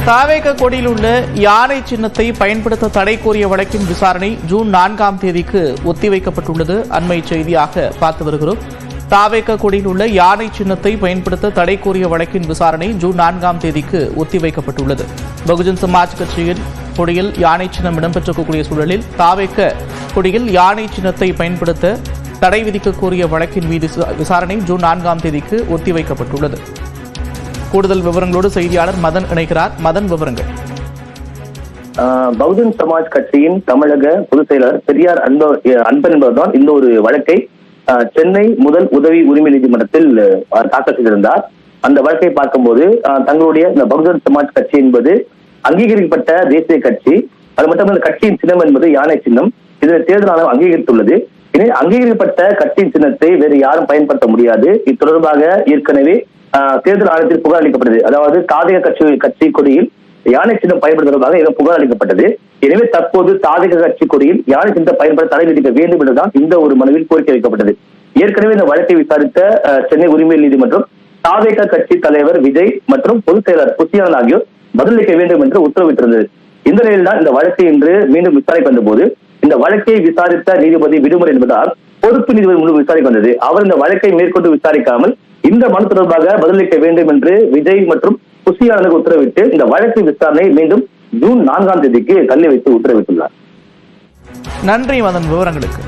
தாவேக கொடியில் உள்ள யானை சின்னத்தை பயன்படுத்த தடை கோரிய வழக்கின் விசாரணை ஜூன் 4ஆம் தேதிக்கு ஒத்திவைக்கப்பட்டுள்ளது. அண்மை செய்தியாக பார்த்து வருகிறோம். தாவேக கொடியில் உள்ள யானை சின்னத்தை பயன்படுத்த தடை கோரிய வழக்கின் விசாரணை ஜூன் 4ஆம் தேதிக்கு ஒத்திவைக்கப்பட்டுள்ளது. பகுஜன் சமாஜ் கட்சியின் கொடியில் யானை சின்னம் இடம்பெற்றிருக்கக்கூடிய சூழலில் தாவேக கொடியில் யானை சின்னத்தை பயன்படுத்த தடை விதிக்க கோரிய வழக்கின் மீது விசாரணை ஜூன் 4ஆம் தேதிக்கு ஒத்திவைக்கப்பட்டுள்ளது. கூடுதல் விவரங்களோடு செய்தியாளர் மதன் இணைக்கிறார். மதன், விவரங்கள். பகுஜன் சமாஜ் கட்சியின் தமிழக பொதுச் செயலர் பெரியார் அன்பன் என்பதுதான் இந்த ஒரு வழக்கை சென்னை முதல் உதவி உரிமை நீதிமன்றத்தில் தாக்கல் செய்திருந்தார். அந்த வழக்கை பார்க்கும்போது தங்களுடைய இந்த பகுஜன் சமாஜ் கட்சி என்பது அங்கீகரிக்கப்பட்ட தேசிய கட்சி. அது மட்டுமல்ல, கட்சியின் சின்னம் என்பது யானை சின்னம். இதனை தேர்தல் ஆணையம் அங்கீகரித்துள்ளது. இனி அங்கீகரிக்கப்பட்ட கட்சியின் சின்னத்தை வேறு யாரும் பயன்படுத்த முடியாது. இது தொடர்பாக ஏற்கனவே தேர்தல் ஆணையத்தில் புகார் அளிக்கப்பட்டது. அதாவது தாதக கட்சி கொடியில் யானை சின்னம் பயன்படுத்துவதாக இதன் புகார் அளிக்கப்பட்டது. எனவே தற்போது தாதக கட்சி கொடியில் யானை சின்னத்தை பயன்படுத்த தடை விதிக்க வேண்டும் என்றுதான் இந்த ஒரு மனுவில் கோரிக்கை வைக்கப்பட்டது. ஏற்கனவே இந்த வழக்கை விசாரித்த சென்னை உரிமையியல் நீதிமன்றம் தாதக கட்சி தலைவர் விஜய் மற்றும் பொதுச் செயலர் புசியானந்த் ஆகியோர் பதிலளிக்க வேண்டும் என்று உத்தரவிட்டிருந்தது. இந்த நிலையில் தான் இந்த வழக்கை இன்று மீண்டும் விசாரிக்க வந்தபோது இந்த வழக்கை விசாரித்த நீதிபதி விடுமுறை என்பதால் பொறுப்பு நீதிபதி முழு விசாரிக்க வந்தது. அவர் இந்த வழக்கை மேற்கொண்டு விசாரிக்காமல் இந்த மனு தொடர்பாக பதிலளிக்க வேண்டும் என்று விஜய் மற்றும் புசியானந்துக்கு உத்தரவிட்டு இந்த வழக்கு விசாரணை மீண்டும் ஜூன் 4ஆம் தேதிக்கு தள்ளி வைத்து உத்தரவிட்டுள்ளார். நன்றி மதன், விவரங்களுக்கு.